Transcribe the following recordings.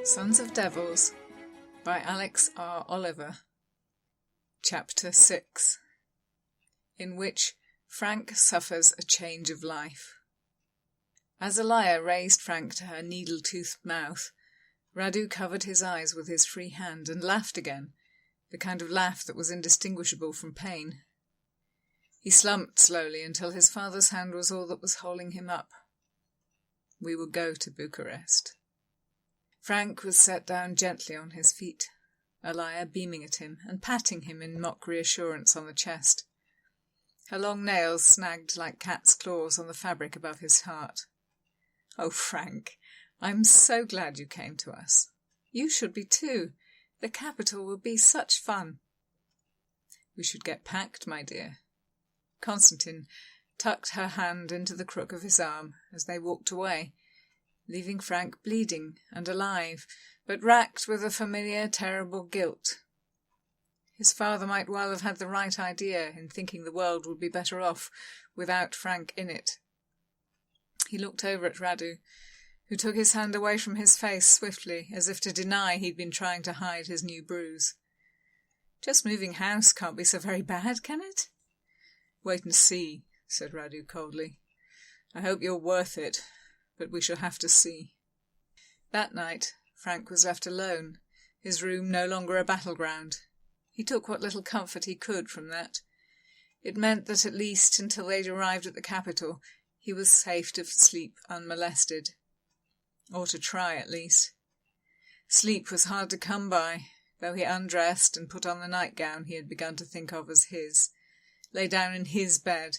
Sons of Devils by Alex R. Oliver. Chapter 6, in which Frank suffers a change of life. As Elia raised Frank to her needle-toothed mouth, Radu covered his eyes with his free hand and laughed again, the kind of laugh that was indistinguishable from pain. He slumped slowly until his father's hand was all that was holding him up. We would go to Bucharest. Frank was set down gently on his feet, Elia beaming at him and patting him in mock reassurance on the chest. Her long nails snagged like cat's claws on the fabric above his heart. "Oh, Frank, I'm so glad you came to us. You should be too. The capital will be such fun." "We should get packed, my dear." Constantine tucked her hand into the crook of his arm as they walked away, leaving Frank bleeding and alive, but racked with a familiar, terrible guilt. His father might well have had the right idea in thinking the world would be better off without Frank in it. He looked over at Radu, who took his hand away from his face swiftly, as if to deny he'd been trying to hide his new bruise. "Just moving house can't be so very bad, can it?" "Wait and see," said Radu coldly. "I hope you're worth it, but we shall have to see." That night Frank was left alone, his room no longer a battleground. He took what little comfort he could from that. It meant that at least until they'd arrived at the capital he was safe to sleep unmolested. Or to try, at least. Sleep was hard to come by, though he undressed and put on the nightgown he had begun to think of as his, lay down in his bed,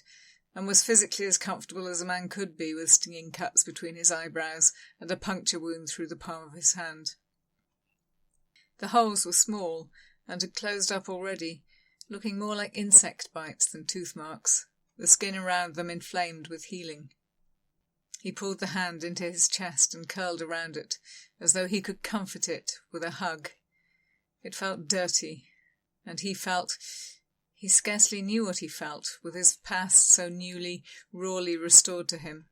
and was physically as comfortable as a man could be with stinging cuts between his eyebrows and a puncture wound through the palm of his hand. The holes were small and had closed up already, looking more like insect bites than tooth marks, the skin around them inflamed with healing. He pulled the hand into his chest and curled around it, as though he could comfort it with a hug. It felt dirty, and he scarcely knew what he felt, with his past so newly, rawly restored to him,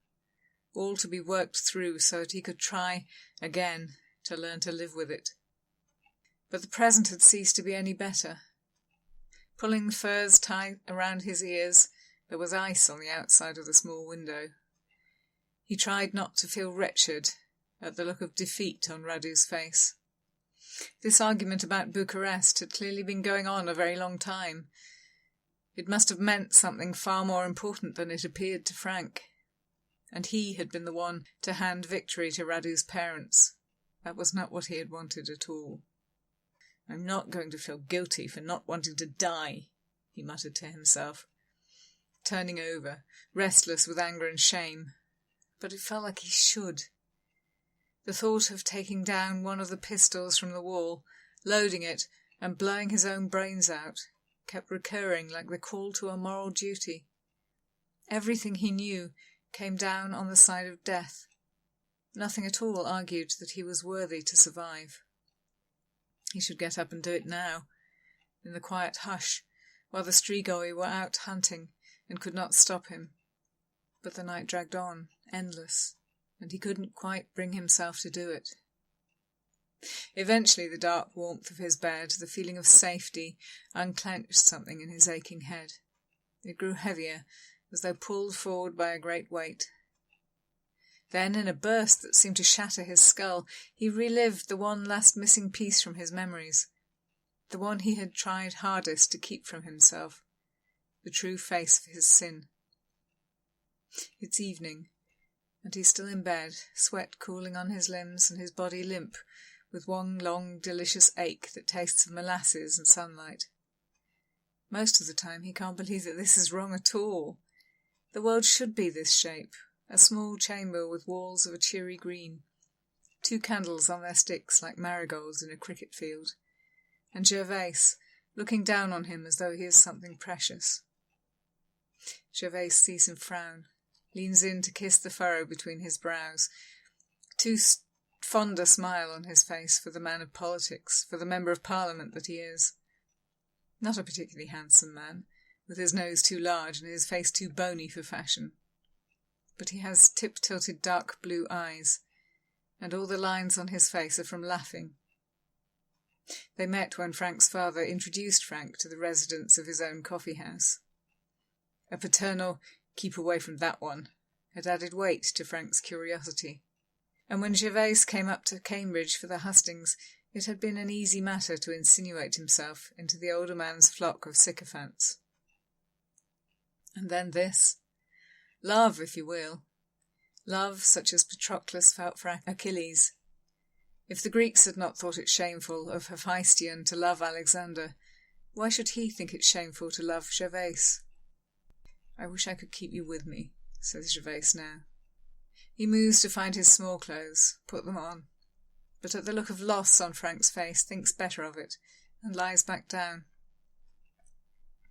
all to be worked through so that he could try again to learn to live with it. But the present had ceased to be any better. Pulling the furs tight around his ears, there was ice on the outside of the small window. He tried not to feel wretched at the look of defeat on Radu's face. This argument about Bucharest had clearly been going on a very long time. It must have meant something far more important than it appeared to Frank. And he had been the one to hand victory to Radu's parents. That was not what he had wanted at all. "I'm not going to feel guilty for not wanting to die," he muttered to himself, turning over, restless with anger and shame. But it felt like he should. The thought of taking down one of the pistols from the wall, loading it, and blowing his own brains out, kept recurring like the call to a moral duty. Everything he knew came down on the side of death. Nothing at all argued that he was worthy to survive. He should get up and do it now, in the quiet hush, while the strigoi were out hunting and could not stop him. But the night dragged on, endless, and he couldn't quite bring himself to do it. Eventually the dark warmth of his bed, the feeling of safety, unclenched something in his aching head. It grew heavier, as though pulled forward by a great weight. Then, in a burst that seemed to shatter his skull, he relived the one last missing piece from his memories, the one he had tried hardest to keep from himself, the true face of his sin. It's evening, and he's still in bed, sweat cooling on his limbs and his body limp, with one long, delicious ache that tastes of molasses and sunlight. Most of the time he can't believe that this is wrong at all. The world should be this shape, a small chamber with walls of a cheery green, 2 candles on their sticks like marigolds in a cricket field, and Gervais, looking down on him as though he is something precious. Gervais sees him frown, leans in to kiss the furrow between his brows, too fond a smile on his face for the man of politics, for the member of Parliament that he is. Not a particularly handsome man, with his nose too large and his face too bony for fashion. But he has tip-tilted dark blue eyes, and all the lines on his face are from laughing. They met when Frank's father introduced Frank to the residents of his own coffee-house. A paternal "keep away from that one" had added weight to Frank's curiosity, and when Gervais came up to Cambridge for the hustings, it had been an easy matter to insinuate himself into the older man's flock of sycophants. And then this. Love, if you will. Love such as Patroclus felt for Achilles. If the Greeks had not thought it shameful of Hephaestion to love Alexander, why should he think it shameful to love Gervais? "I wish I could keep you with me," says Gervais now. He moves to find his small clothes, put them on, but at the look of loss on Frank's face thinks better of it, and lies back down.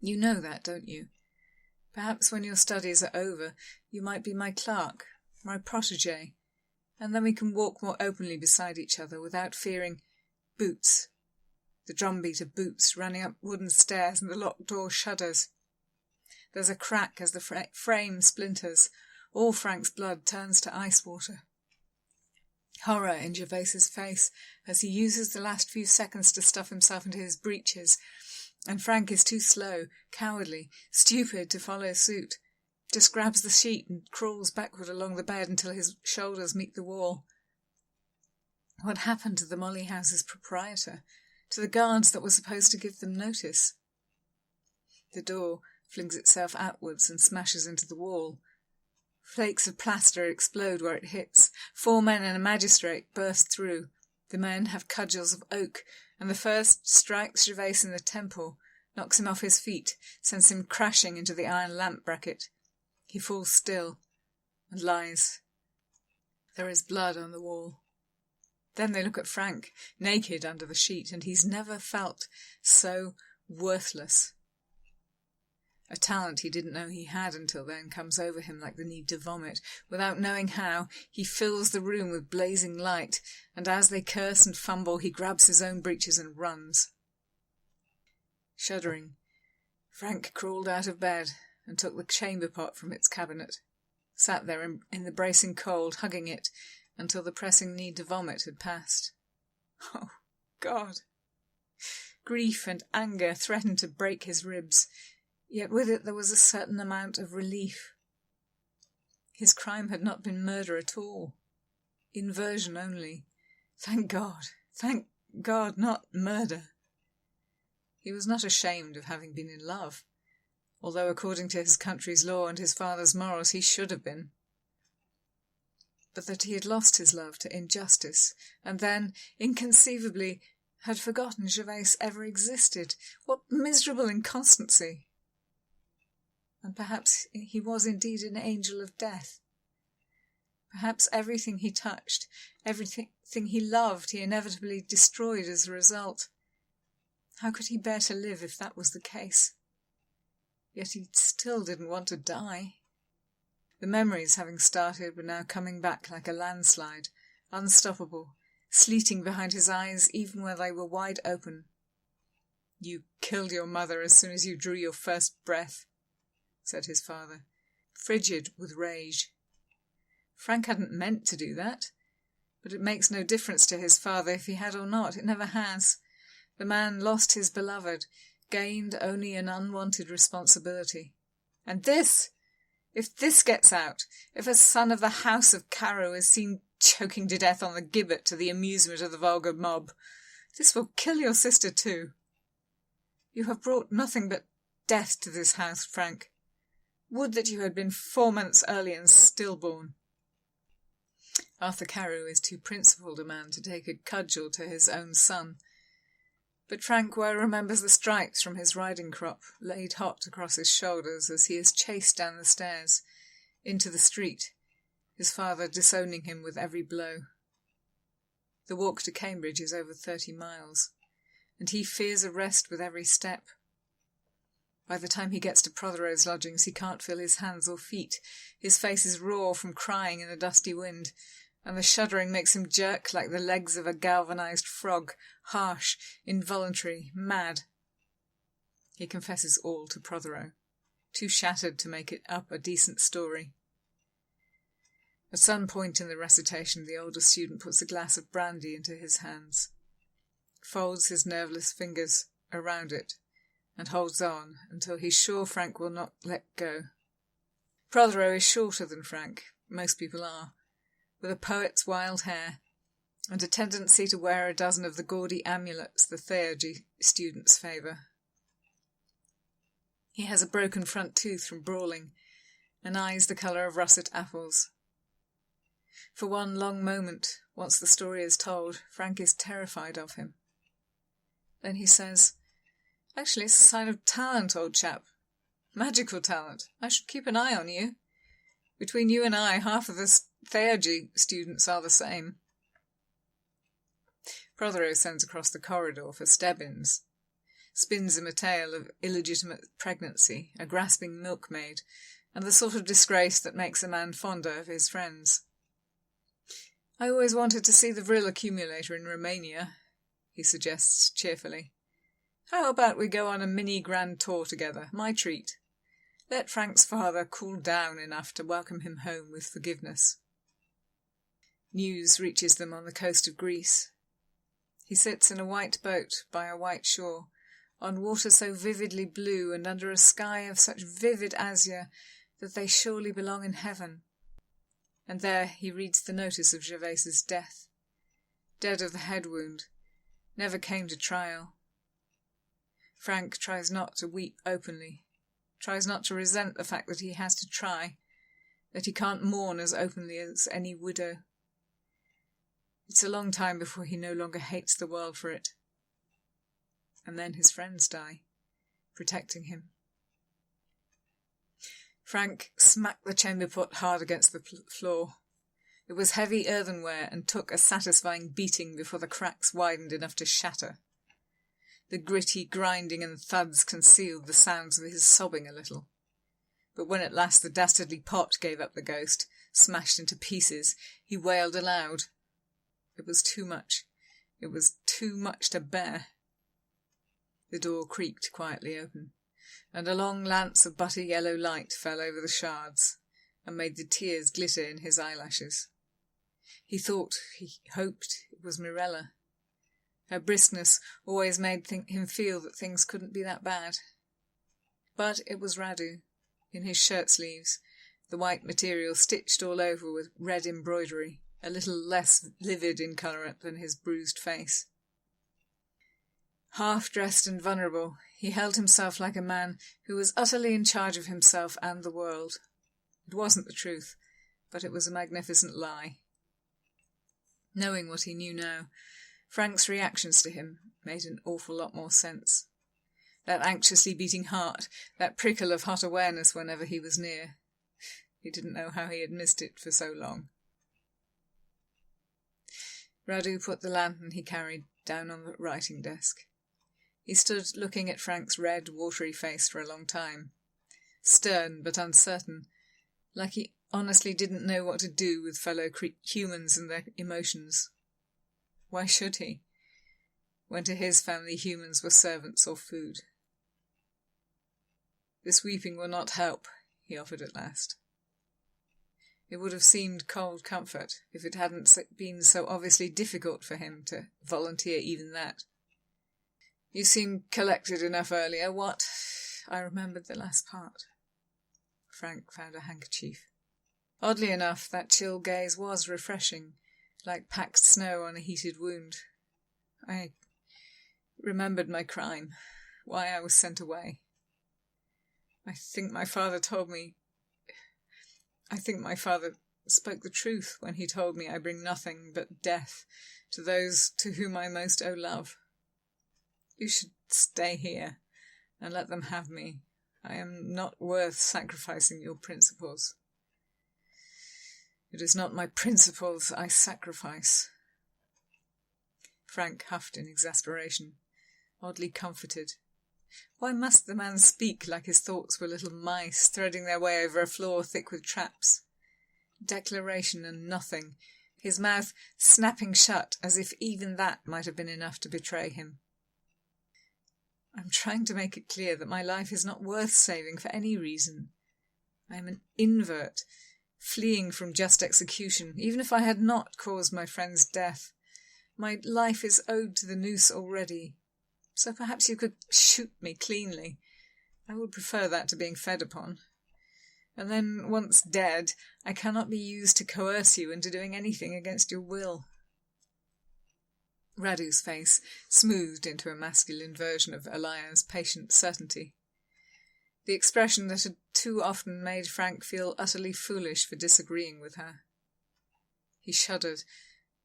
"You know that, don't you? Perhaps when your studies are over, you might be my clerk, my protégé, and then we can walk more openly beside each other without fearing boots, the drumbeat of boots running up wooden stairs and the locked door shudders. There's a crack as the frame splinters. All Frank's blood turns to ice water. Horror in Gervais's face as he uses the last few seconds to stuff himself into his breeches, and Frank is too slow, cowardly, stupid to follow suit, just grabs the sheet and crawls backward along the bed until his shoulders meet the wall. What happened to the Molly House's proprietor, to the guards that were supposed to give them notice? The door flings itself outwards and smashes into the wall. Flakes of plaster explode where it hits. 4 men and a magistrate burst through. The men have cudgels of oak, and the first strikes Gervais in the temple, knocks him off his feet, sends him crashing into the iron lamp bracket. He falls still, and lies. There is blood on the wall. Then they look at Frank, naked under the sheet, and he's never felt so worthless. A talent he didn't know he had until then comes over him like the need to vomit. Without knowing how, he fills the room with blazing light, and as they curse and fumble, he grabs his own breeches and runs. Shuddering, Frank crawled out of bed and took the chamber pot from its cabinet, sat there in the bracing cold, hugging it, until the pressing need to vomit had passed. Oh, God! Grief and anger threatened to break his ribs, yet with it there was a certain amount of relief. His crime had not been murder at all. Inversion only. Thank God, not murder. He was not ashamed of having been in love, although according to his country's law and his father's morals he should have been. But that he had lost his love to injustice, and then, inconceivably, had forgotten Gervais ever existed. What miserable inconstancy! And perhaps he was indeed an angel of death. Perhaps everything he touched, everything he loved, he inevitably destroyed as a result. How could he bear to live if that was the case? Yet he still didn't want to die. The memories, having started, were now coming back like a landslide, unstoppable, sleeting behind his eyes even where they were wide open. "You killed your mother as soon as you drew your first breath," said his father, frigid with rage. Frank hadn't meant to do that, but it makes no difference to his father if he had or not. It never has. The man lost his beloved, gained only an unwanted responsibility. And this! If this gets out, if a son of the house of Carew is seen choking to death on the gibbet to the amusement of the vulgar mob, this will kill your sister too. You have brought nothing but death to this house, Frank. Would that you had been 4 months early and stillborn. Arthur Carew is too principled a man to take a cudgel to his own son, but Frank well remembers the stripes from his riding crop laid hot across his shoulders as he is chased down the stairs into the street, his father disowning him with every blow. The walk to Cambridge is over 30 miles, and he fears arrest with every step. By the time he gets to Prothero's lodgings, he can't feel his hands or feet. His face is raw from crying in a dusty wind, and the shuddering makes him jerk like the legs of a galvanized frog, harsh, involuntary, mad. He confesses all to Prothero, too shattered to make it up a decent story. At some point in the recitation, the older student puts a glass of brandy into his hands, folds his nerveless fingers around it, and holds on until he's sure Frank will not let go. Prothero is shorter than Frank, most people are, with a poet's wild hair, and a tendency to wear a dozen of the gaudy amulets the theurgy students favour. He has a broken front tooth from brawling, and eyes the colour of russet apples. For one long moment, once the story is told, Frank is terrified of him. Then he says, "Actually, it's a sign of talent, old chap. Magical talent. I should keep an eye on you. Between you and I, half of the theurgy students are the same." Prothero sends across the corridor for Stebbins, spins him a tale of illegitimate pregnancy, a grasping milkmaid, and the sort of disgrace that makes a man fonder of his friends. "I always wanted to see the vril accumulator in Romania," he suggests cheerfully. "How about we go on a mini grand tour together? My treat. Let Frank's father cool down enough to welcome him home with forgiveness." News reaches them on the coast of Greece. He sits in a white boat by a white shore, on water so vividly blue and under a sky of such vivid azure that they surely belong in heaven. And there he reads the notice of Gervaise's death. Dead of the head wound. Never came to trial. Frank tries not to weep openly, tries not to resent the fact that he has to try, that he can't mourn as openly as any widow. It's a long time before he no longer hates the world for it. And then his friends die, protecting him. Frank smacked the chamber pot hard against the floor. It was heavy earthenware and took a satisfying beating before the cracks widened enough to shatter. The gritty grinding and thuds concealed the sounds of his sobbing a little. But when at last the dastardly pot gave up the ghost, smashed into pieces, he wailed aloud. It was too much. It was too much to bear. The door creaked quietly open, and a long lance of butter yellow light fell over the shards, and made the tears glitter in his eyelashes. He hoped it was Mirela. Her briskness always made him feel that things couldn't be that bad. But it was Radu, in his shirt-sleeves, the white material stitched all over with red embroidery, a little less livid in colour than his bruised face. Half-dressed and vulnerable, he held himself like a man who was utterly in charge of himself and the world. It wasn't the truth, but it was a magnificent lie. Knowing what he knew now, Frank's reactions to him made an awful lot more sense. That anxiously beating heart, that prickle of hot awareness whenever he was near. He didn't know how he had missed it for so long. Radu put the lantern he carried down on the writing desk. He stood looking at Frank's red, watery face for a long time, stern but uncertain, like he honestly didn't know what to do with fellow humans and their emotions. Why should he, when to his family humans were servants or food? "This weeping will not help," he offered at last. It would have seemed cold comfort if it hadn't been so obviously difficult for him to volunteer even that. "You seemed collected enough earlier. What?" "I remembered the last part." Frank found a handkerchief. Oddly enough, that chill gaze was refreshing, like packed snow on a heated wound. "I remembered my crime, why I was sent away. I think my father spoke the truth when he told me I bring nothing but death to those to whom I most owe love. You should stay here and let them have me. I am not worth sacrificing your principles." "It is not my principles I sacrifice." Frank huffed in exasperation, oddly comforted. Why must the man speak like his thoughts were little mice threading their way over a floor thick with traps? Declaration and nothing, his mouth snapping shut as if even that might have been enough to betray him. I'm trying to make it clear that my life is not worth saving for any reason. I am an invert, fleeing from just execution, even if I had not caused my friend's death. My life is owed to the noose already, so perhaps you could shoot me cleanly. I would prefer that to being fed upon. And then, once dead, I cannot be used to coerce you into doing anything against your will. Radu's face smoothed into a masculine version of Elia's patient certainty. The expression that had too often made Frank feel utterly foolish for disagreeing with her. He shuddered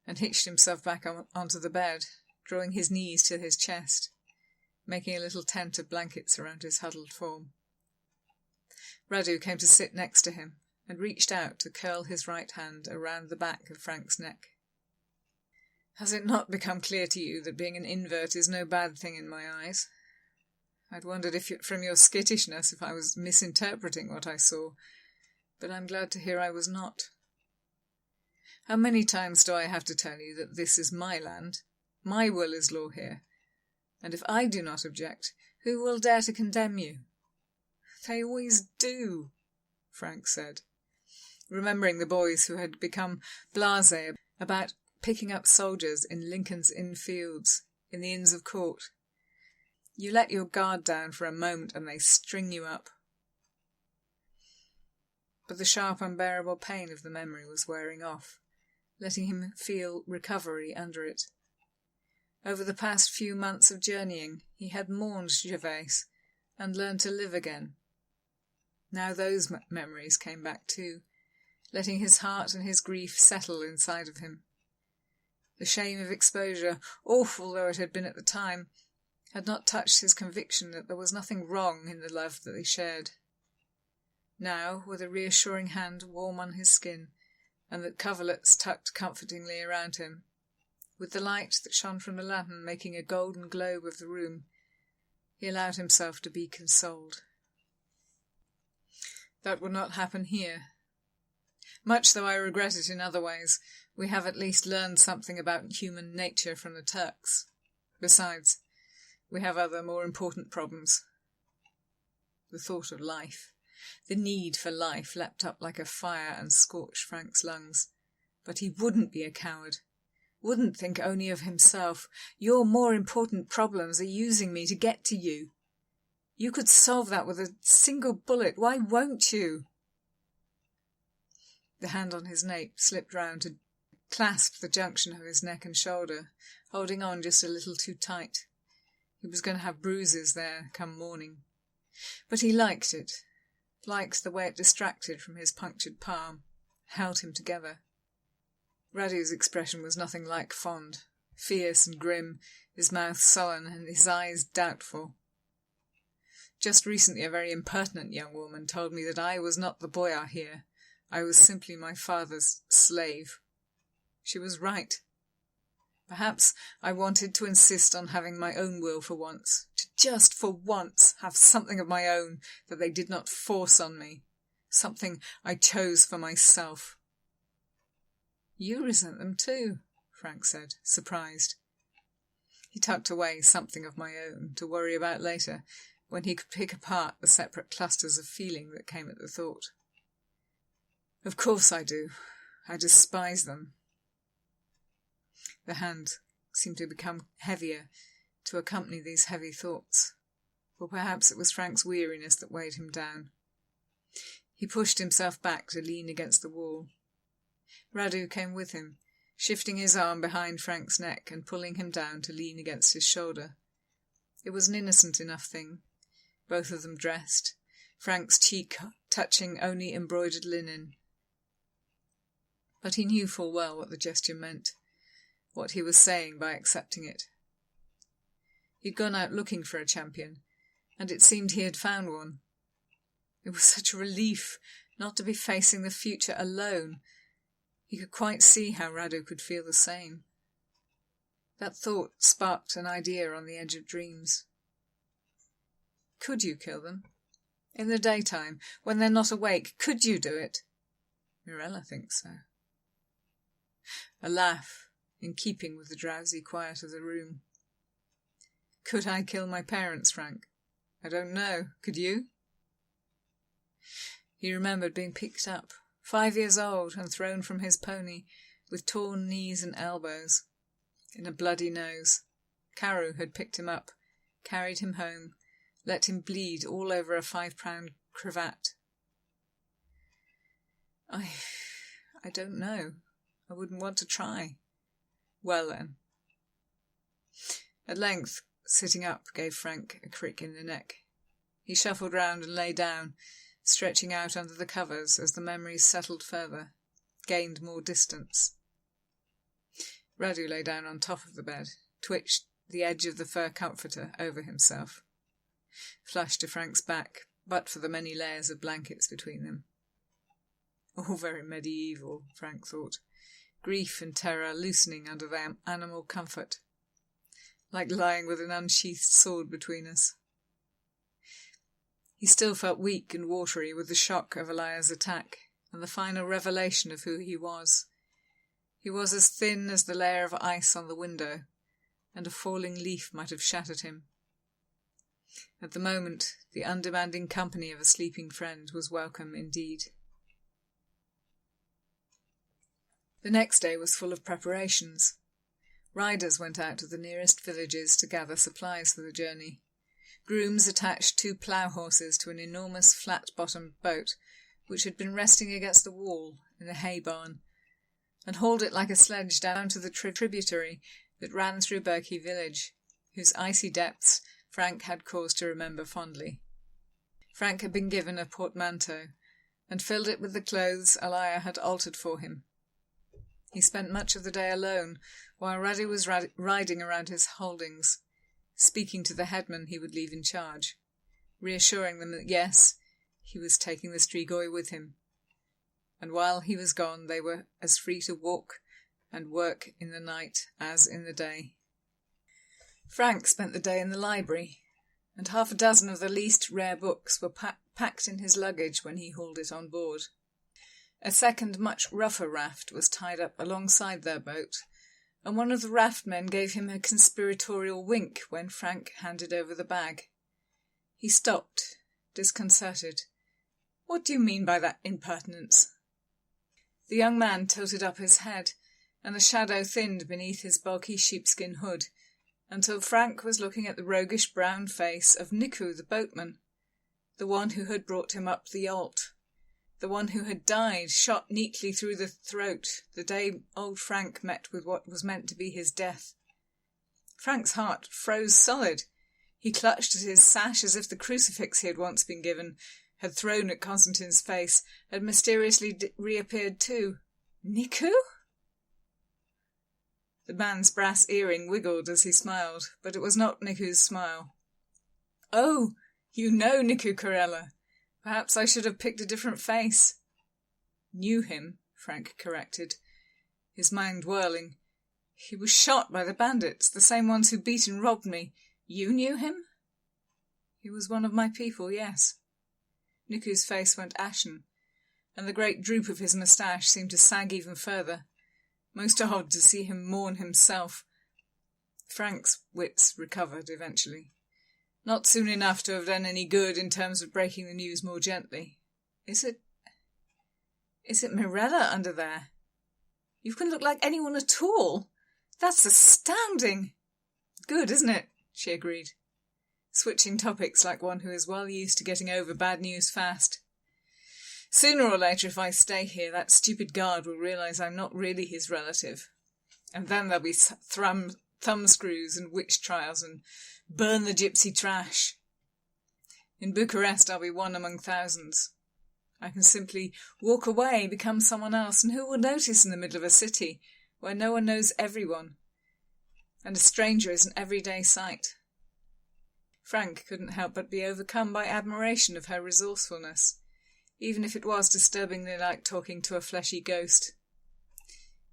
and hitched himself back onto the bed, drawing his knees to his chest, making a little tent of blankets around his huddled form. Radu came to sit next to him and reached out to curl his right hand around the back of Frank's neck. Has it not become clear to you that being an invert is no bad thing in my eyes? I'd wondered from your skittishness if I was misinterpreting what I saw, but I'm glad to hear I was not. How many times do I have to tell you that this is my land? My will is law here, and if I do not object, who will dare to condemn you? They always do, Frank said, remembering the boys who had become blasé about picking up soldiers in Lincoln's Inn Fields, in the Inns of Court. You let your guard down for a moment and they string you up. But the sharp, unbearable pain of the memory was wearing off, letting him feel recovery under it. Over the past few months of journeying, he had mourned Gervais and learned to live again. Now those memories came back too, letting his heart and his grief settle inside of him. The shame of exposure, awful though it had been at the time, had not touched his conviction that there was nothing wrong in the love that they shared. Now, with a reassuring hand warm on his skin, and the coverlets tucked comfortingly around him, with the light that shone from the lantern making a golden globe of the room, he allowed himself to be consoled. That would not happen here. Much though I regret it in other ways, we have at least learned something about human nature from the Turks. Besides, we have other more important problems. The thought of life, the need for life, leapt up like a fire and scorched Frank's lungs. But he wouldn't be a coward. Wouldn't think only of himself. Your more important problems are using me to get to you. You could solve that with a single bullet. Why won't you? The hand on his nape slipped round to clasp the junction of his neck and shoulder, holding on just a little too tight. He was going to have bruises there come morning. But he liked it, liked the way it distracted from his punctured palm, held him together. Radu's expression was nothing like fond, fierce and grim, his mouth sullen and his eyes doubtful. Just recently a very impertinent young woman told me that I was not the boyar here. I was simply my father's slave. She was right. Perhaps I wanted to insist on having my own will for once, to just for once have something of my own that they did not force on me, something I chose for myself. You resent them too, Frank said, surprised. He tucked away something of my own to worry about later, when he could pick apart the separate clusters of feeling that came at the thought. Of course I do. I despise them. The hand seemed to become heavier to accompany these heavy thoughts, or perhaps it was Frank's weariness that weighed him down. He pushed himself back to lean against the wall. Radu came with him, shifting his arm behind Frank's neck and pulling him down to lean against his shoulder. It was an innocent enough thing, both of them dressed, Frank's cheek touching only embroidered linen. But he knew full well what the gesture meant, what he was saying by accepting it. He'd gone out looking for a champion, and it seemed he had found one. It was such a relief not to be facing the future alone. He could quite see how Radu could feel the same. That thought sparked an idea on the edge of dreams. Could you kill them? In the daytime, when they're not awake, could you do it? Mirela thinks so. A laugh, in keeping with the drowsy quiet of the room. Could I kill my parents, Frank? I don't know. Could you? He remembered being picked up, 5 years old, and thrown from his pony, with torn knees and elbows, and a bloody nose. Carew had picked him up, carried him home, let him bleed all over a 5-pound cravat. I don't know. I wouldn't want to try. Well then. At length, sitting up gave Frank a crick in the neck. He shuffled round and lay down, stretching out under the covers as the memories settled further, gained more distance. Radu lay down on top of the bed, twitched the edge of the fur comforter over himself. Flushed to Frank's back, but for the many layers of blankets between them. All very medieval, Frank thought. Grief and terror loosening under their animal comfort, like lying with an unsheathed sword between us. He still felt weak and watery with the shock of Elia's attack and the final revelation of who he was. He was as thin as the layer of ice on the window, and a falling leaf might have shattered him. At the moment, the undemanding company of a sleeping friend was welcome indeed. The next day was full of preparations. Riders went out to the nearest villages to gather supplies for the journey. Grooms attached 2 plough horses to an enormous flat-bottomed boat, which had been resting against the wall in a hay barn, and hauled it like a sledge down to the tributary that ran through Berkey village, whose icy depths Frank had cause to remember fondly. Frank had been given a portmanteau, and filled it with the clothes Elia had altered for him. He spent much of the day alone, while Radu was riding around his holdings, speaking to the headman he would leave in charge, reassuring them that yes, he was taking the Strigoi with him, and while he was gone they were as free to walk and work in the night as in the day. Frank spent the day in the library, and 6 of the least rare books were packed in his luggage when he hauled it on board. A second, much rougher raft was tied up alongside their boat, and one of the raft men gave him a conspiratorial wink when Frank handed over the bag. He stopped, disconcerted. "What do you mean by that impertinence?" The young man tilted up his head, and the shadow thinned beneath his bulky sheepskin hood, until Frank was looking at the roguish brown face of Niku the boatman, the one who had brought him up the Yolt, the one who had died, shot neatly through the throat, the day old Frank met with what was meant to be his death. Frank's heart froze solid. He clutched at his sash as if the crucifix he had once been given, had thrown at Constantine's face, had mysteriously reappeared too. Niku? The man's brass earring wiggled as he smiled, but it was not Niku's smile. "Oh, you know Niku Corella. Perhaps I should have picked a different face." "Knew him," Frank corrected, his mind whirling. "He was shot by the bandits, the same ones who beat and robbed me. You knew him?" "He was one of my people, yes." Niku's face went ashen, and the great droop of his moustache seemed to sag even further. Most odd to see him mourn himself. Frank's wits recovered eventually. Not soon enough to have done any good in terms of breaking the news more gently. Is it Mirela under there? You can look like anyone at all. That's astounding. Good, isn't it? She agreed, switching topics like one who is well used to getting over bad news fast. Sooner or later, if I stay here, that stupid guard will realise I'm not really his relative. And then there'll be thumbscrews and witch trials and burn the gypsy trash. In Bucharest, I'll be one among thousands. I can simply walk away, become someone else, and who will notice in the middle of a city where no one knows everyone, and a stranger is an everyday sight? Frank couldn't help but be overcome by admiration of her resourcefulness, even if it was disturbingly like talking to a fleshy ghost.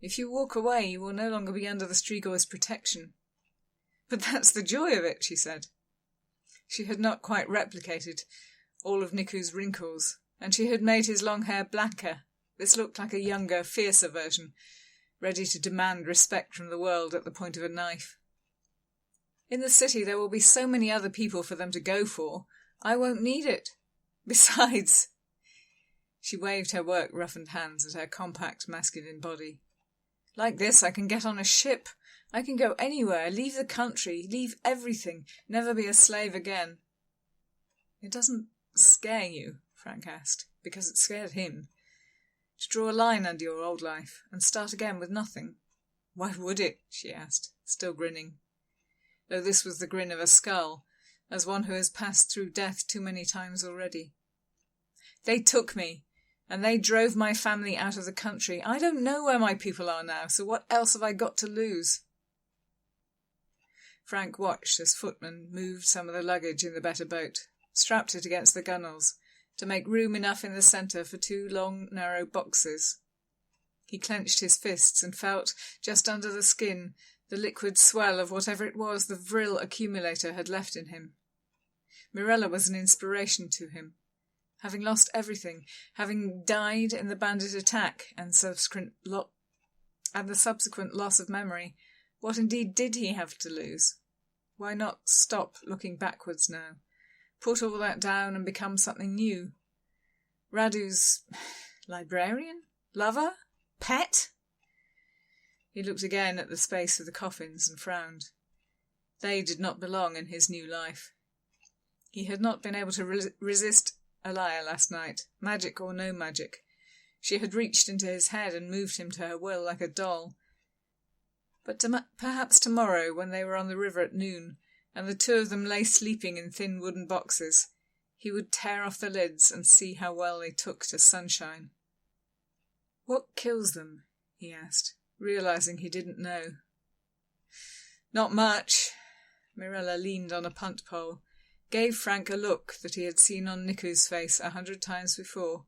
If you walk away, you will no longer be under the Strigor's protection. But that's the joy of it, she said. She had not quite replicated all of Niku's wrinkles, and she had made his long hair blacker. This looked like a younger, fiercer version, ready to demand respect from the world at the point of a knife. In the city there will be so many other people for them to go for. I won't need it. Besides... She waved her work-roughened hands at her compact, masculine body. Like this, I can get on a ship. I can go anywhere, leave the country, leave everything, never be a slave again. It doesn't scare you, Frank asked, because it scared him. To draw a line under your old life and start again with nothing. Why would it? She asked, still grinning. Though this was the grin of a skull, as one who has passed through death too many times already. They took me, and they drove my family out of the country. I don't know where my people are now, so what else have I got to lose? Frank watched as footmen moved some of the luggage in the better boat, strapped it against the gunwales, to make room enough in the centre for 2 long, narrow boxes. He clenched his fists and felt, just under the skin, the liquid swell of whatever it was the vril accumulator had left in him. Mirela was an inspiration to him. Having lost everything, having died in the bandit attack and the subsequent loss of memory, what indeed did he have to lose? Why not stop looking backwards now? Put all that down and become something new? Radu's librarian? Lover? Pet? He looked again at the space of the coffins and frowned. They did not belong in his new life. He had not been able to resist Elia last night, magic or no magic. She had reached into his head and moved him to her will like a doll. But perhaps tomorrow, when they were on the river at noon, and the 2 of them lay sleeping in thin wooden boxes, he would tear off the lids and see how well they took to sunshine. What kills them? He asked, realizing he didn't know. Not much. Mirela leaned on a punt pole, gave Frank a look that he had seen on Niku's face 100 times before,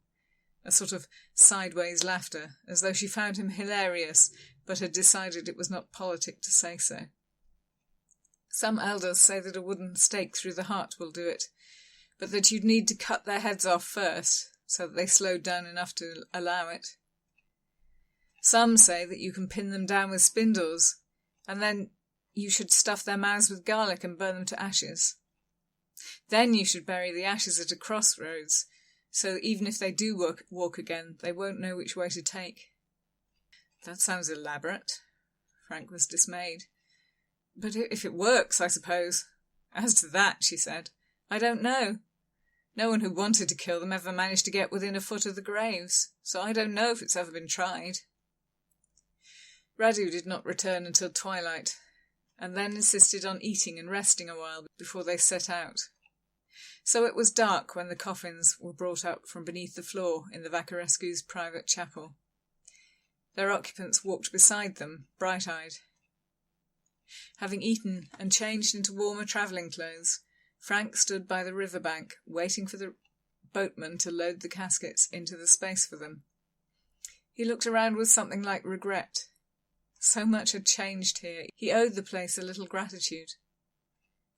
a sort of sideways laughter, as though she found him hilarious, but had decided it was not politic to say so. Some elders say that a wooden stake through the heart will do it, but that you'd need to cut their heads off first, so that they slowed down enough to allow it. Some say that you can pin them down with spindles, and then you should stuff their mouths with garlic and burn them to ashes. Then you should bury the ashes at a crossroads, so that even if they do walk again, they won't know which way to take. That sounds elaborate. Frank was dismayed. But if it works, I suppose. As to that, she said, I don't know. No one who wanted to kill them ever managed to get within a foot of the graves, so I don't know if it's ever been tried. Radu did not return until twilight, and then insisted on eating and resting a while before they set out. So it was dark when the coffins were brought up from beneath the floor in the Vacarescu's private chapel. Their occupants walked beside them, bright-eyed. Having eaten and changed into warmer travelling clothes, Frank stood by the river bank, waiting for the boatman to load the caskets into the space for them. He looked around with something like regret. So much had changed here. He owed the place a little gratitude.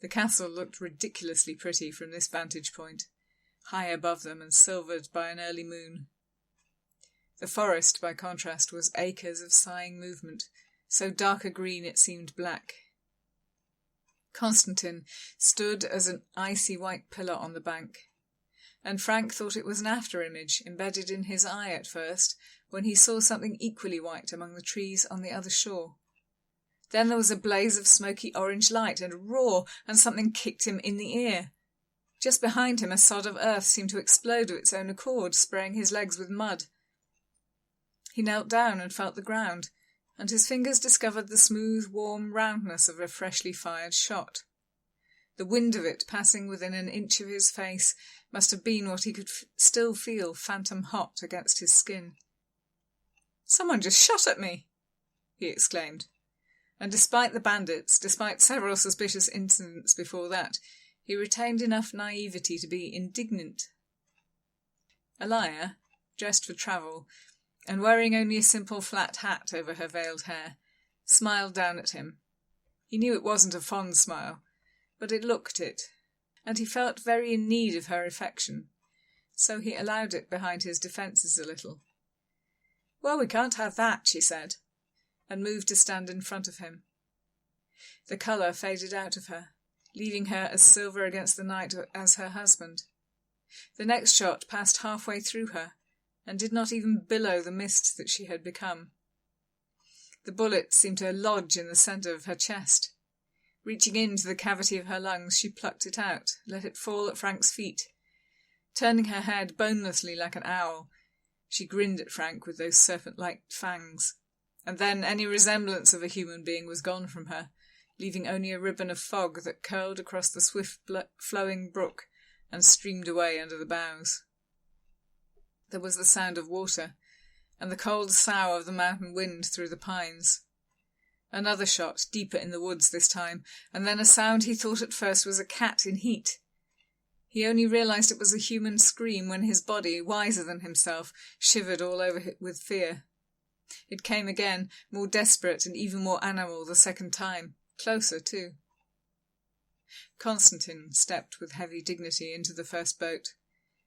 The castle looked ridiculously pretty from this vantage point, high above them and silvered by an early moon. The forest, by contrast, was acres of sighing movement, so dark a green it seemed black. Constantine stood as an icy white pillar on the bank, and Frank thought it was an after-image embedded in his eye at first, when he saw something equally white among the trees on the other shore. Then there was a blaze of smoky orange light and a roar, and something kicked him in the ear. Just behind him a sod of earth seemed to explode of its own accord, spraying his legs with mud. He knelt down and felt the ground, and his fingers discovered the smooth, warm roundness of a freshly fired shot. The wind of it, passing within an inch of his face, must have been what he could still feel phantom hot against his skin. "Someone just shot at me!" he exclaimed. And despite the bandits, despite several suspicious incidents before that, he retained enough naivety to be indignant. Elia, dressed for travel, and wearing only a simple flat hat over her veiled hair, smiled down at him. He knew it wasn't a fond smile, but it looked it, and he felt very in need of her affection, so he allowed it behind his defences a little. "Well, we can't have that," she said, and moved to stand in front of him. The colour faded out of her, leaving her as silver against the night as her husband. The next shot passed halfway through her, and did not even billow the mist that she had become. The bullet seemed to lodge in the centre of her chest. Reaching into the cavity of her lungs, she plucked it out, let it fall at Frank's feet. Turning her head bonelessly like an owl, she grinned at Frank with those serpent-like fangs, and then any resemblance of a human being was gone from her, leaving only a ribbon of fog that curled across the swift-flowing brook and streamed away under the boughs. There was the sound of water, and the cold sough of the mountain wind through the pines. Another shot, deeper in the woods this time, and then a sound he thought at first was a cat in heat. He only realised it was a human scream when his body, wiser than himself, shivered all over with fear. It came again, more desperate and even more animal the second time, closer too. Constantine stepped with heavy dignity into the first boat,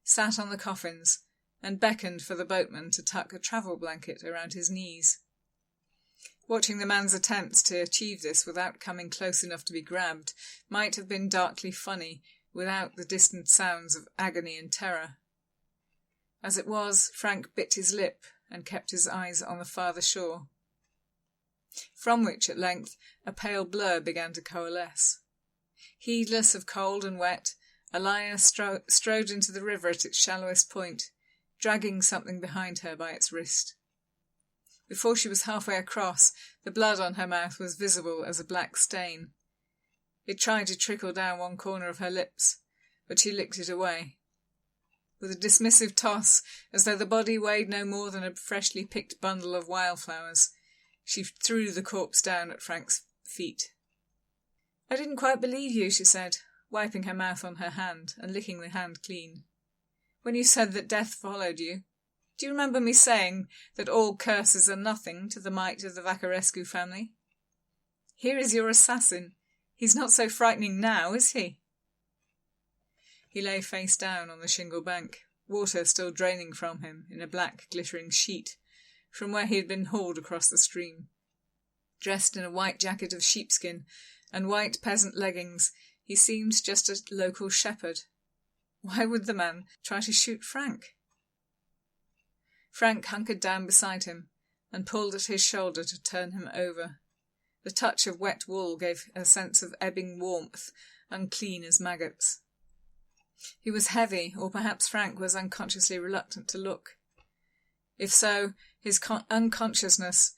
sat on the coffins, and beckoned for the boatman to tuck a travel blanket around his knees. Watching the man's attempts to achieve this without coming close enough to be grabbed might have been darkly funny without the distant sounds of agony and terror. As it was, Frank bit his lip and kept his eyes on the farther shore, from which at length a pale blur began to coalesce. Heedless of cold and wet, Elia strode into the river at its shallowest point, dragging something behind her by its wrist. Before she was halfway across, the blood on her mouth was visible as a black stain. It tried to trickle down one corner of her lips, but she licked it away. With a dismissive toss, as though the body weighed no more than a freshly picked bundle of wildflowers, she threw the corpse down at Frank's feet. "I didn't quite believe you," she said, wiping her mouth on her hand and licking the hand clean. "When you said that death followed you. Do you remember me saying that all curses are nothing to the might of the Vacarescu family? Here is your assassin. He's not so frightening now, is he?" He lay face down on the shingle bank, water still draining from him in a black glittering sheet from where he had been hauled across the stream. Dressed in a white jacket of sheepskin and white peasant leggings, he seemed just a local shepherd. Why would the man try to shoot Frank? Frank hunkered down beside him and pulled at his shoulder to turn him over. The touch of wet wool gave a sense of ebbing warmth, unclean as maggots. He was heavy, or perhaps Frank was unconsciously reluctant to look. If so, his unconsciousness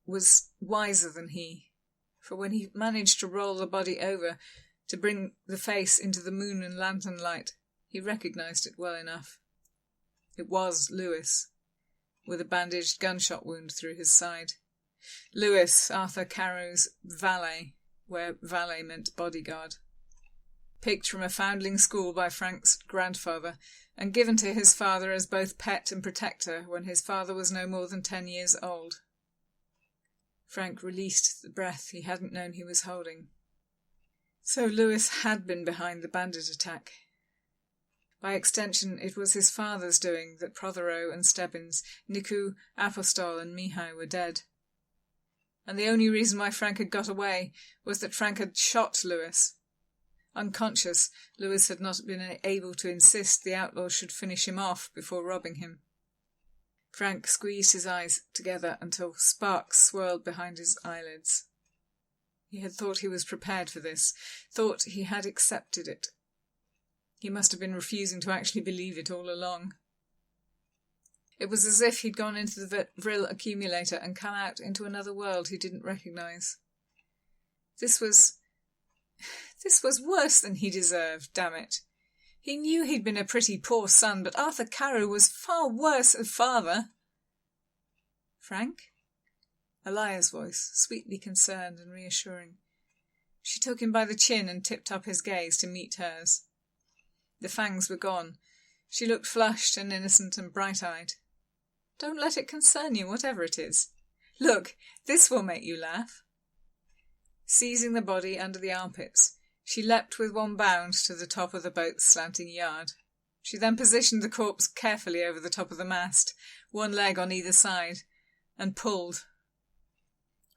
was wiser than he, for when he managed to roll the body over to bring the face into the moon and lantern light, he recognised it well enough. It was Lewis, with a bandaged gunshot wound through his side. Lewis, Arthur Caro's valet, where valet meant bodyguard. Picked from a foundling school by Frank's grandfather, and given to his father as both pet and protector when his father was no more than 10 years old. Frank released the breath he hadn't known he was holding. So Lewis had been behind the bandit attack. By extension, it was his father's doing that Prothero and Stebbins, Nicu, Apostol and Mihai were dead. And the only reason why Frank had got away was that Frank had shot Lewis. Unconscious, Lewis had not been able to insist the outlaws should finish him off before robbing him. Frank squeezed his eyes together until sparks swirled behind his eyelids. He had thought he was prepared for this, thought he had accepted it. He must have been refusing to actually believe it all along. It was as if he'd gone into the vril accumulator and come out into another world he didn't recognise. This was worse than he deserved, damn it. He knew he'd been a pretty poor son, but Arthur Carew was far worse a father. "Frank?" Elia's voice, sweetly concerned and reassuring. She took him by the chin and tipped up his gaze to meet hers. The fangs were gone. She looked flushed and innocent and bright-eyed. Don't let it concern you, whatever it is. Look, this will make you laugh. Seizing the body under the armpits, she leapt with one bound to the top of the boat's slanting yard. She then positioned the corpse carefully over the top of the mast, one leg on either side, and pulled.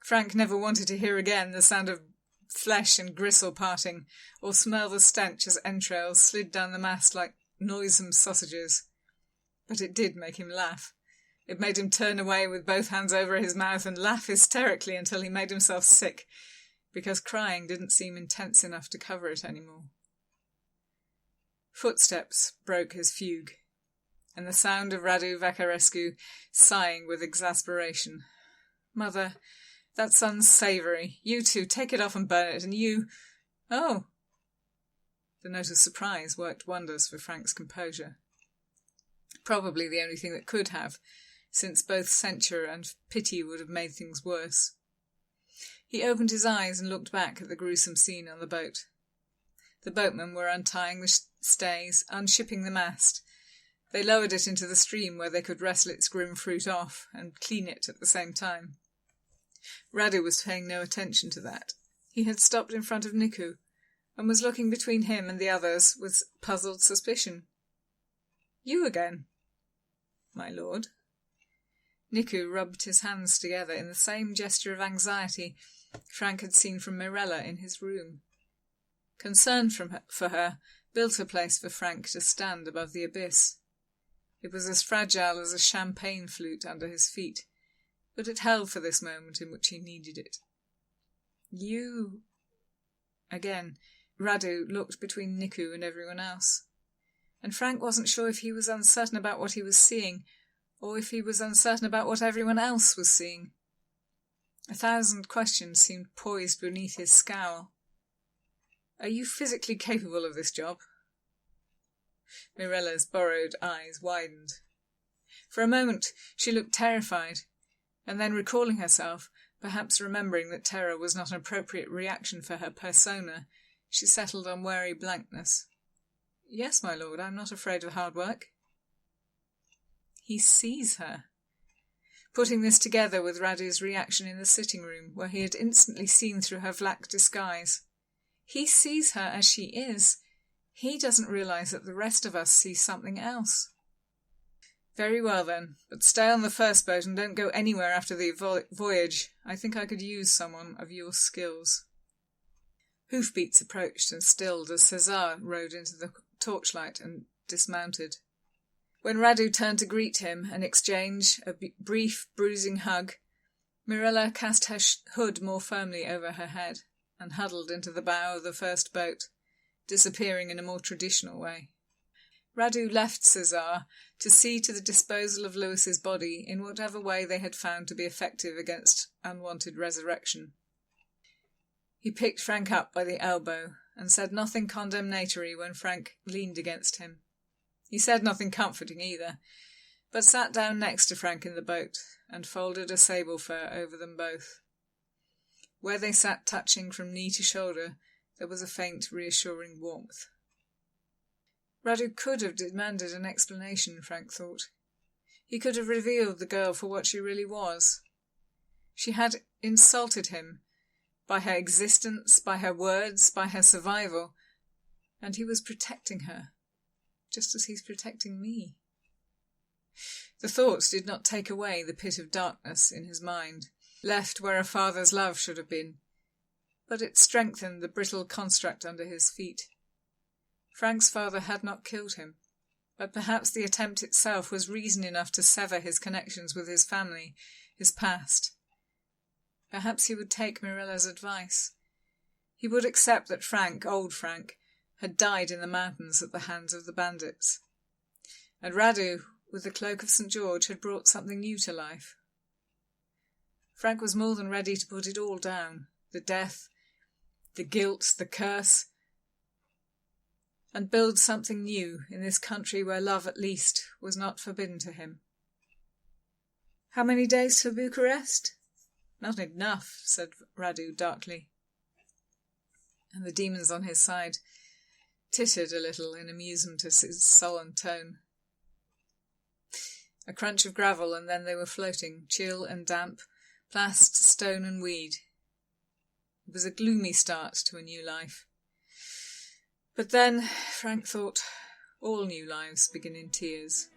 Frank never wanted to hear again the sound of flesh and gristle parting, or smell the stench as entrails slid down the mast like noisome sausages. But it did make him laugh. It made him turn away with both hands over his mouth and laugh hysterically until he made himself sick, because crying didn't seem intense enough to cover it any more. Footsteps broke his fugue, and the sound of Radu Vacarescu sighing with exasperation. "Mother, that's unsavoury. You too, take it off and burn it, and you—" "Oh!" The note of surprise worked wonders for Frank's composure. Probably the only thing that could have, since both censure and pity would have made things worse. He opened his eyes and looked back at the gruesome scene on the boat. The boatmen were untying the stays, unshipping the mast. They lowered it into the stream where they could wrestle its grim fruit off and clean it at the same time. Radu was paying no attention to that. He had stopped in front of Nicu and was looking between him and the others with puzzled suspicion. "You again?" "My lord." Nicu rubbed his hands together in the same gesture of anxiety Frank had seen from Mirela in his room. Concern for her built a place for Frank to stand above the abyss. It was as fragile as a champagne flute under his feet, but it held for this moment in which he needed it. "You—" Again, Radu looked between Nicu and everyone else, and Frank wasn't sure if he was uncertain about what he was seeing, or if he was uncertain about what everyone else was seeing. 1,000 questions seemed poised beneath his scowl. "Are you physically capable of this job?" Mirela's borrowed eyes widened. For a moment she looked terrified, and then recalling herself, perhaps remembering that terror was not an appropriate reaction for her persona, she settled on wary blankness. "Yes, my lord, I'm not afraid of hard work." He sees her. Putting this together with Radu's reaction in the sitting room, where he had instantly seen through her black disguise. He sees her as she is. He doesn't realise that the rest of us see something else. "Very well then, but stay on the first boat and don't go anywhere after the voyage. I think I could use someone of your skills." Hoofbeats approached and stilled as Cesar rode into the torchlight and dismounted. When Radu turned to greet him and exchange a brief, bruising hug, Mirela cast her hood more firmly over her head and huddled into the bow of the first boat, disappearing in a more traditional way. Radu left Cesar to see to the disposal of Lewis's body in whatever way they had found to be effective against unwanted resurrection. He picked Frank up by the elbow and said nothing condemnatory when Frank leaned against him. He said nothing comforting either, but sat down next to Frank in the boat and folded a sable fur over them both. Where they sat touching from knee to shoulder, there was a faint, reassuring warmth. Radu could have demanded an explanation, Frank thought. He could have revealed the girl for what she really was. She had insulted him, by her existence, by her words, by her survival, and he was protecting her, just as he's protecting me. The thoughts did not take away the pit of darkness in his mind, left where a father's love should have been, but it strengthened the brittle construct under his feet. Frank's father had not killed him, but perhaps the attempt itself was reason enough to sever his connections with his family, his past. Perhaps he would take Mirela's advice. He would accept that Frank, old Frank, had died in the mountains at the hands of the bandits. And Radu, with the cloak of St. George, had brought something new to life. Frank was more than ready to put it all down, the death, the guilt, the curse, and build something new in this country where love, at least, was not forbidden to him. "How many days to Bucharest?" "Not enough," said Radu darkly. And the demons on his side tittered a little in amusement at his sullen tone. A crunch of gravel, and then they were floating, chill and damp, past stone and weed. It was a gloomy start to a new life. But then, Frank thought, all new lives begin in tears.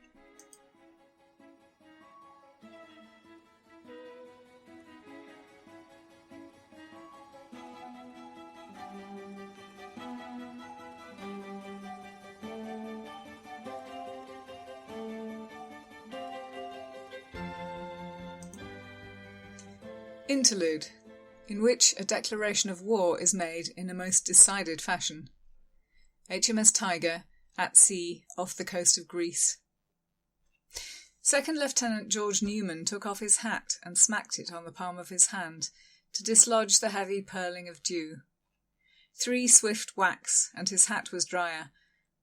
Interlude, in which a declaration of war is made in a most decided fashion. HMS Tiger, at sea, off the coast of Greece. Second Lieutenant George Newman took off his hat and smacked it on the palm of his hand to dislodge the heavy purling of dew. 3 swift whacks, and his hat was drier,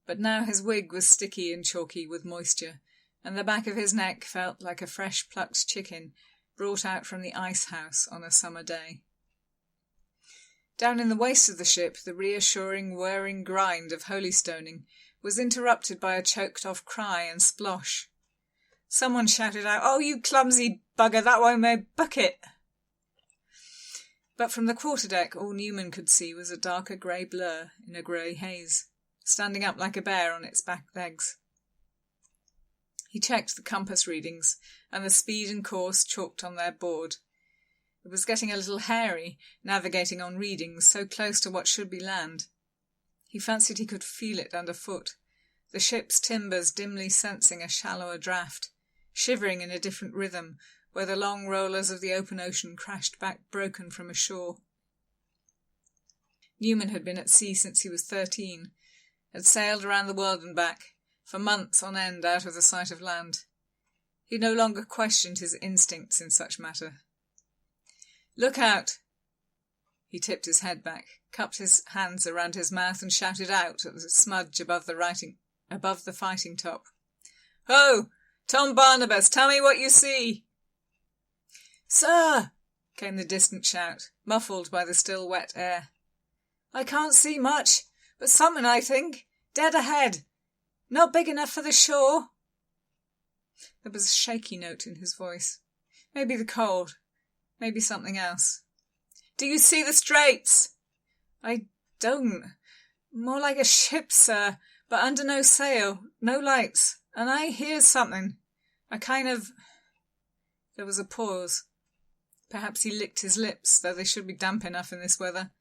but now his wig was sticky and chalky with moisture, and the back of his neck felt like a fresh-plucked chicken brought out from the ice house on a summer day. Down in the waist of the ship, the reassuring, whirring grind of holystoning was interrupted by a choked-off cry and splosh. Someone shouted out, "Oh, you clumsy bugger, that won't my bucket!" But from the quarterdeck, all Newman could see was a darker grey blur in a grey haze, standing up like a bear on its back legs. He checked the compass readings and the speed and course chalked on their board. It was getting a little hairy, navigating on readings so close to what should be land. He fancied he could feel it underfoot, the ship's timbers dimly sensing a shallower draught, shivering in a different rhythm where the long rollers of the open ocean crashed back broken from ashore. Newman had been at sea since he was 13, had sailed around the world and back, for months on end out of the sight of land. He no longer questioned his instincts in such matter. "Look out!" He tipped his head back, cupped his hands around his mouth and shouted out at the smudge above the fighting top. "Ho! Tom Barnabas, tell me what you see!" "Sir!" came the distant shout, muffled by the still wet air. "I can't see much, but something, I think. Dead ahead. Not big enough for the shore." There was a shaky note in his voice. Maybe the cold. Maybe something else. "Do you see the straits?" "I don't. More like a ship, sir, but under no sail, no lights, and I hear something. A kind of—" There was a pause. Perhaps he licked his lips, though they should be damp enough in this weather.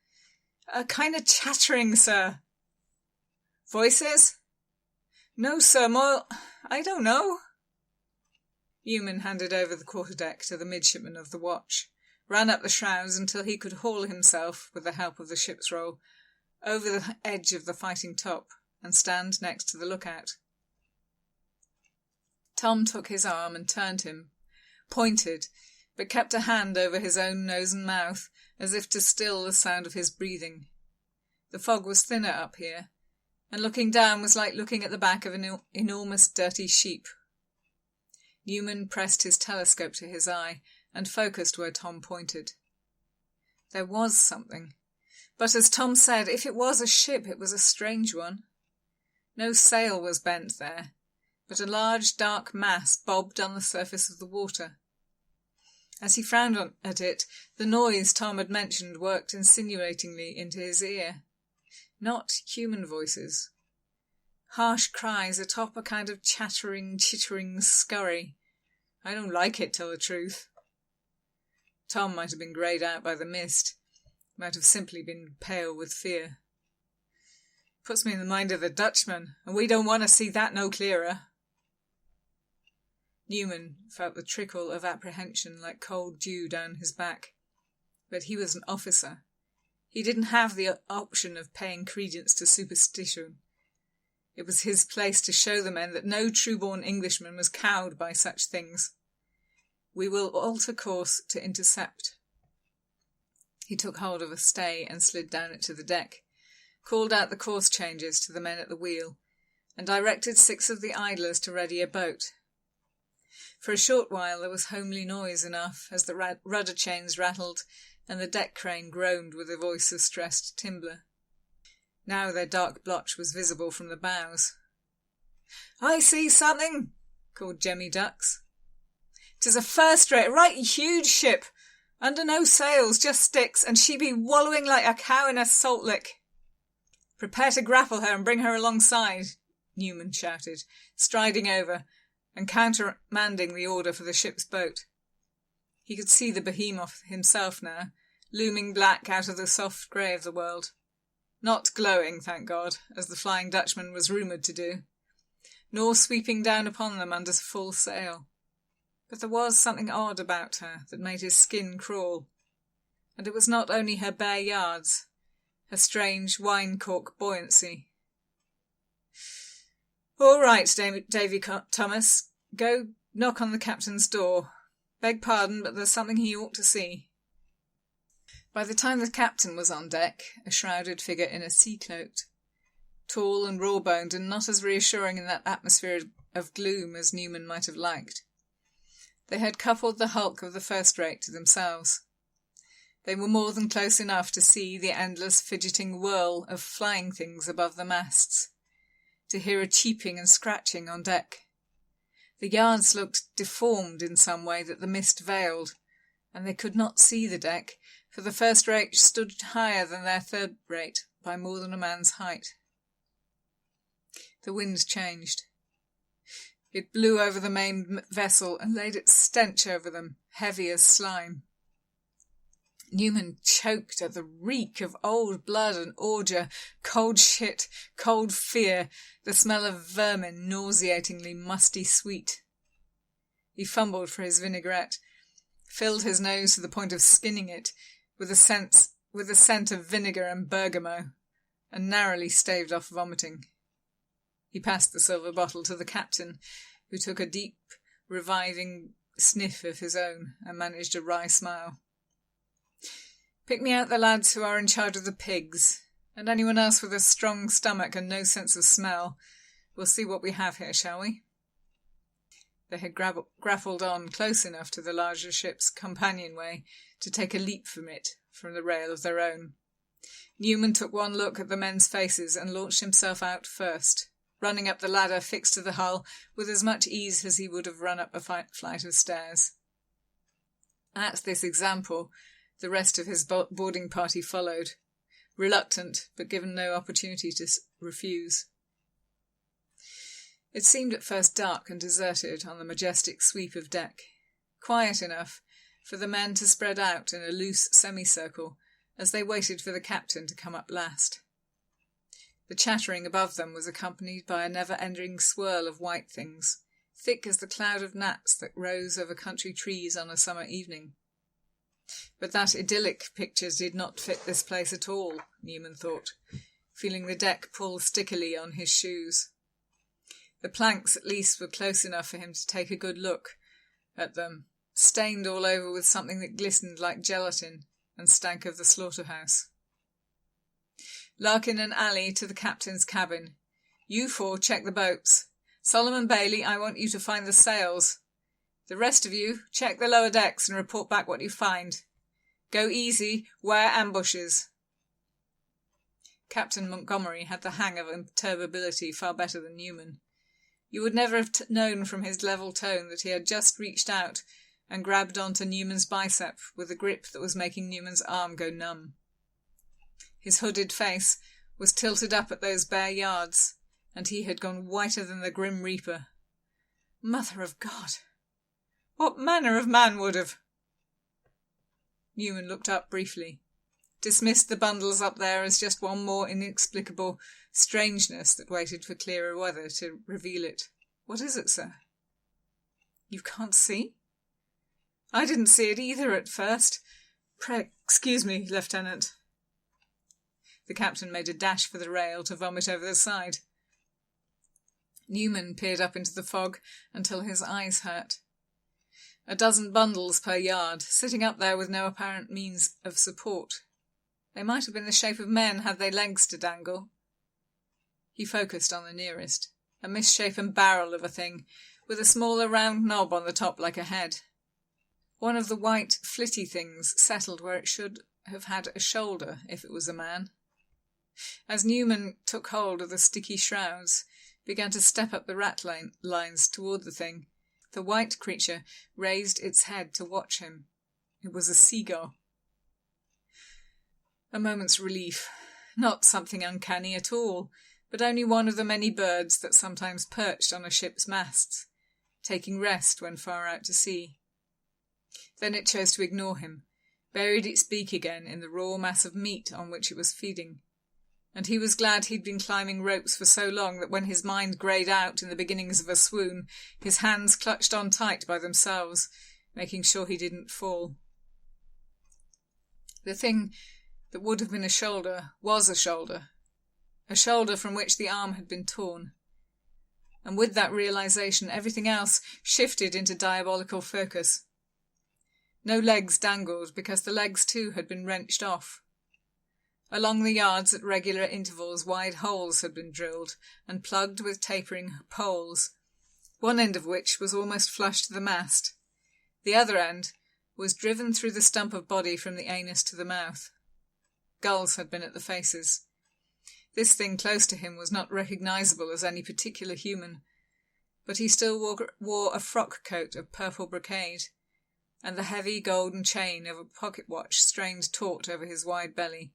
"A kind of chattering, sir." "Voices?" "No, sir, more— I don't know." Newman handed over the quarterdeck to the midshipman of the watch, ran up the shrouds until he could haul himself, with the help of the ship's roll, over the edge of the fighting top and stand next to the lookout. Tom took his arm and turned him, pointed, but kept a hand over his own nose and mouth, as if to still the sound of his breathing. The fog was thinner up here, and looking down was like looking at the back of an enormous dirty sheep. Newman pressed his telescope to his eye and focused where Tom pointed. There was something, but as Tom said, if it was a ship, it was a strange one. No sail was bent there, but a large dark mass bobbed on the surface of the water. As he frowned at it, the noise Tom had mentioned worked insinuatingly into his ear. Not human voices. Harsh cries atop a kind of chattering, chittering scurry. I don't like it, tell the truth. Tom might have been greyed out by the mist, might have simply been pale with fear. Puts me in the mind of the Dutchman, and we don't want to see that no clearer. Newman felt the trickle of apprehension like cold dew down his back. But he was an officer. He didn't have the option of paying credence to superstition. It was his place to show the men that no true-born Englishman was cowed by such things. "We will alter course to intercept." He took hold of a stay and slid down it to the deck, called out the course changes to the men at the wheel, and directed 6 of the idlers to ready a boat. For a short while there was homely noise enough as the rudder chains rattled and the deck crane groaned with a voice of stressed timber. Now their dark blotch was visible from the bows. "I see something!" called Jemmy Ducks. "'Tis a first-rate, right huge ship, under no sails, just sticks, and she be wallowing like a cow in a salt lick." "Prepare to grapple her and bring her alongside," Newman shouted, striding over and countermanding the order for the ship's boat. He could see the behemoth himself now, looming black out of the soft grey of the world. Not glowing, thank God, as the Flying Dutchman was rumoured to do, nor sweeping down upon them under full sail. But there was something odd about her that made his skin crawl, and it was not only her bare yards, her strange wine-cork buoyancy. "All right, Davy Thomas, go knock on the captain's door. Beg pardon, but there's something he ought to see." By the time the captain was on deck, a shrouded figure in a sea-cloak, tall and raw-boned and not as reassuring in that atmosphere of gloom as Newman might have liked. They had coupled the hulk of the first-rate to themselves. They were more than close enough to see the endless fidgeting whirl of flying things above the masts, to hear a cheeping and scratching on deck. The yards looked deformed in some way that the mist veiled, and they could not see the deck, for the first-rate stood higher than their third-rate by more than a man's height. The wind changed. It blew over the main vessel and laid its stench over them, heavy as slime. Newman choked at the reek of old blood and ordure, cold shit, cold fear, the smell of vermin nauseatingly musty sweet. He fumbled for his vinaigrette, filled his nose to the point of skinning it with the scent of vinegar and bergamot, and narrowly staved off vomiting. He passed the silver bottle to the captain, who took a deep, reviving sniff of his own and managed a wry smile. "Pick me out the lads who are in charge of the pigs, and anyone else with a strong stomach and no sense of smell. We'll see what we have here, shall we?" They had grappled on close enough to the larger ship's companionway to take a leap from the rail of their own. Newman took one look at the men's faces and launched himself out first, running up the ladder fixed to the hull with as much ease as he would have run up a flight of stairs. At this example, the rest of his boarding party followed, reluctant but given no opportunity to refuse. It seemed at first dark and deserted on the majestic sweep of deck, quiet enough for the men to spread out in a loose semicircle as they waited for the captain to come up last. The chattering above them was accompanied by a never-ending swirl of white things, thick as the cloud of gnats that rose over country trees on a summer evening. But that idyllic picture did not fit this place at all, Newman thought, feeling the deck pull stickily on his shoes. The planks at least were close enough for him to take a good look at them, stained all over with something that glistened like gelatin and stank of the slaughterhouse. "Larkin and Ali to the captain's cabin. You four check the boats. Solomon Bailey, I want you to find the sails. The rest of you, check the lower decks and report back what you find. Go easy, wear ambushes." Captain Montgomery had the hang of imperturbability far better than Newman. You would never have known from his level tone that he had just reached out and grabbed onto Newman's bicep with a grip that was making Newman's arm go numb. His hooded face was tilted up at those bare yards, and he had gone whiter than the Grim Reaper. Mother of God! What manner of man would have? Newman looked up briefly, dismissed the bundles up there as just one more inexplicable strangeness that waited for clearer weather to reveal it. "What is it, sir?" "You can't see?" "I didn't see it either at first. Pray, excuse me, Lieutenant." The captain made a dash for the rail to vomit over the side. Newman peered up into the fog until his eyes hurt. A dozen bundles per yard, sitting up there with no apparent means of support. They might have been the shape of men had they legs to dangle. He focused on the nearest, a misshapen barrel of a thing, with a smaller round knob on the top like a head. One of the white, flitty things settled where it should have had a shoulder if it was a man. As Newman took hold of the sticky shrouds, began to step up the lines toward the thing. The white creature raised its head to watch him. It was a seagull. A moment's relief. Not something uncanny at all, but only one of the many birds that sometimes perched on a ship's masts, taking rest when far out to sea. Then it chose to ignore him, buried its beak again in the raw mass of meat on which it was feeding. And he was glad he'd been climbing ropes for so long that when his mind greyed out in the beginnings of a swoon, his hands clutched on tight by themselves, making sure he didn't fall. The thing that would have been a shoulder was a shoulder from which the arm had been torn. And with that realization, everything else shifted into diabolical focus. No legs dangled, because the legs too had been wrenched off. Along the yards at regular intervals wide holes had been drilled and plugged with tapering poles, one end of which was almost flush to the mast. The other end was driven through the stump of body from the anus to the mouth. Gulls had been at the faces. This thing close to him was not recognisable as any particular human, but he still wore a frock coat of purple brocade, and the heavy golden chain of a pocket watch strained taut over his wide belly,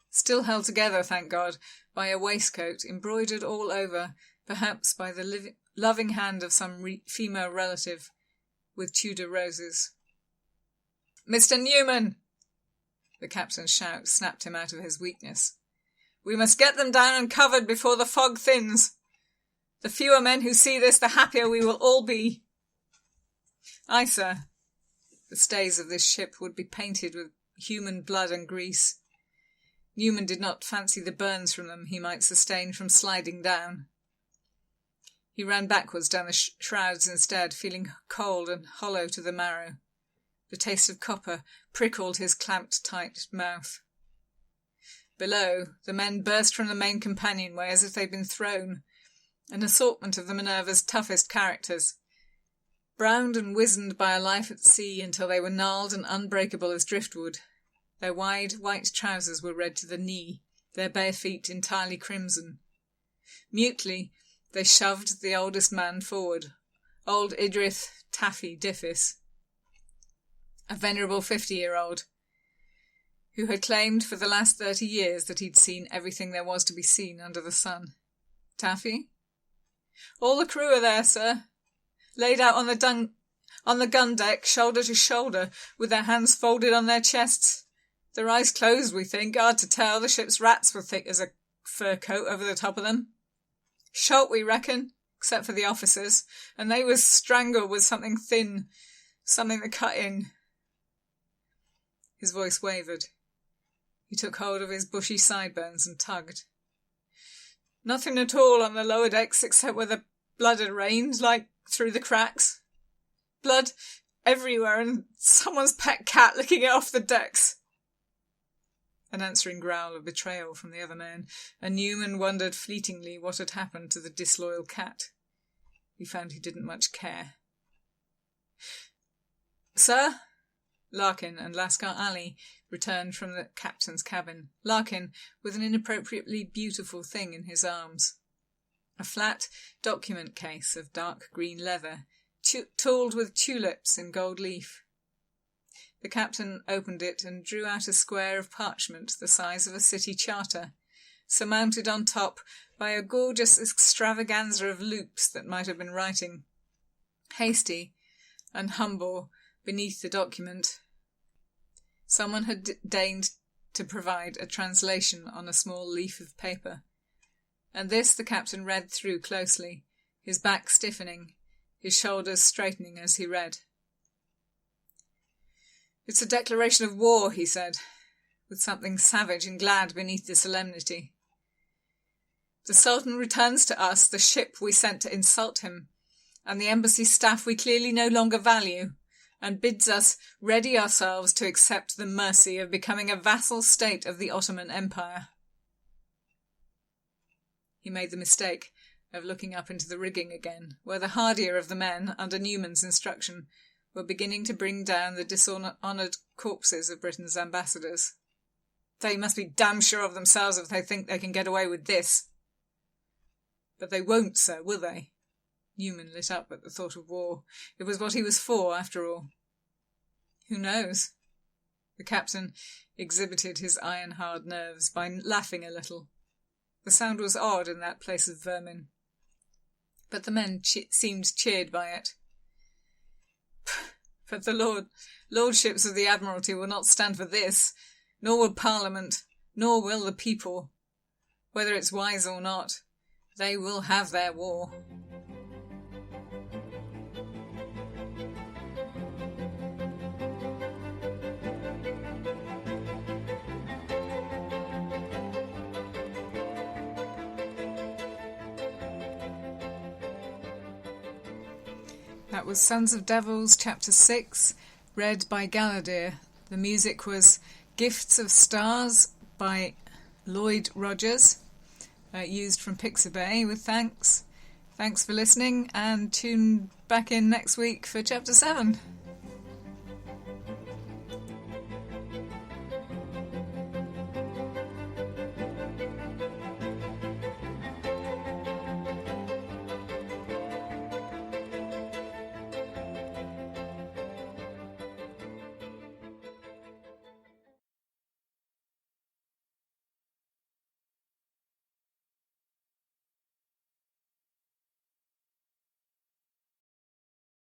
still held together, thank God, by a waistcoat embroidered all over, perhaps by the loving hand of some female relative, with Tudor roses. "Mr. Newman!" The captain's shout snapped him out of his weakness. "We must get them down and covered before the fog thins. The fewer men who see this, the happier we will all be." "Aye, sir." The stays of this ship would be painted with human blood and grease. Newman did not fancy the burns from them he might sustain from sliding down. He ran backwards down the shrouds instead, feeling cold and hollow to the marrow. The taste of copper prickled his clamped tight mouth. Below, the men burst from the main companionway as if they'd been thrown, an assortment of the Minerva's toughest characters, browned and wizened by a life at sea until they were gnarled and unbreakable as driftwood. Their wide white trousers were red to the knee, their bare feet entirely crimson. Mutely, they shoved the oldest man forward, old Idrith Taffy Diffis, a venerable 50-year-old, who had claimed for the last 30 years that he'd seen everything there was to be seen under the sun. "Taffy?" "All the crew are there, sir, laid out on the gun deck, shoulder to shoulder, with their hands folded on their chests. Their eyes closed, we think. Hard to tell. The ship's rats were thick as a fur coat over the top of them. Shot, we reckon, except for the officers, and they was strangled with something thin, something that cut in." His voice wavered. He took hold of his bushy sideburns and tugged. "Nothing at all on the lower decks except where the blood had rained, like through the cracks. Blood everywhere, and someone's pet cat licking it off the decks." An answering growl of betrayal from the other man, and Newman wondered fleetingly what had happened to the disloyal cat. He found he didn't much care. "Sir?" Larkin and Lascar Ali returned from the captain's cabin, Larkin with an inappropriately beautiful thing in his arms. A flat document case of dark green leather, tooled with tulips in gold leaf. The captain opened it and drew out a square of parchment the size of a city charter, surmounted on top by a gorgeous extravaganza of loops that might have been writing. Hasty and humble beneath the document, someone had deigned to provide a translation on a small leaf of paper, and this the captain read through closely, his back stiffening, his shoulders straightening as he read. "It's a declaration of war," he said, with something savage and glad beneath the solemnity. "The Sultan returns to us the ship we sent to insult him, and the embassy staff we clearly no longer value, and bids us ready ourselves to accept the mercy of becoming a vassal state of the Ottoman-empire." He made the mistake of looking up into the rigging again, where the hardier of the men, under Newman's instruction, were beginning to bring down the dishonoured corpses of Britain's ambassadors. "They must be damn sure of themselves if they think they can get away with this." But they won't, sir, will they? Newman lit up at the thought of war. It was what he was for, after all. Who knows? The captain exhibited his iron-hard nerves by laughing a little. The sound was odd in that place of vermin. But the men seemed cheered by it. But the lordships of the Admiralty will not stand for this, nor will Parliament, nor will the people. Whether it's wise or not, they will have their war. That was Sons of Devils, Chapter 6, read by Galadir. The music was Gifts of Stars by Lloyd Rogers, used from Pixabay with thanks. Thanks for listening, and tune back in next week for Chapter 7.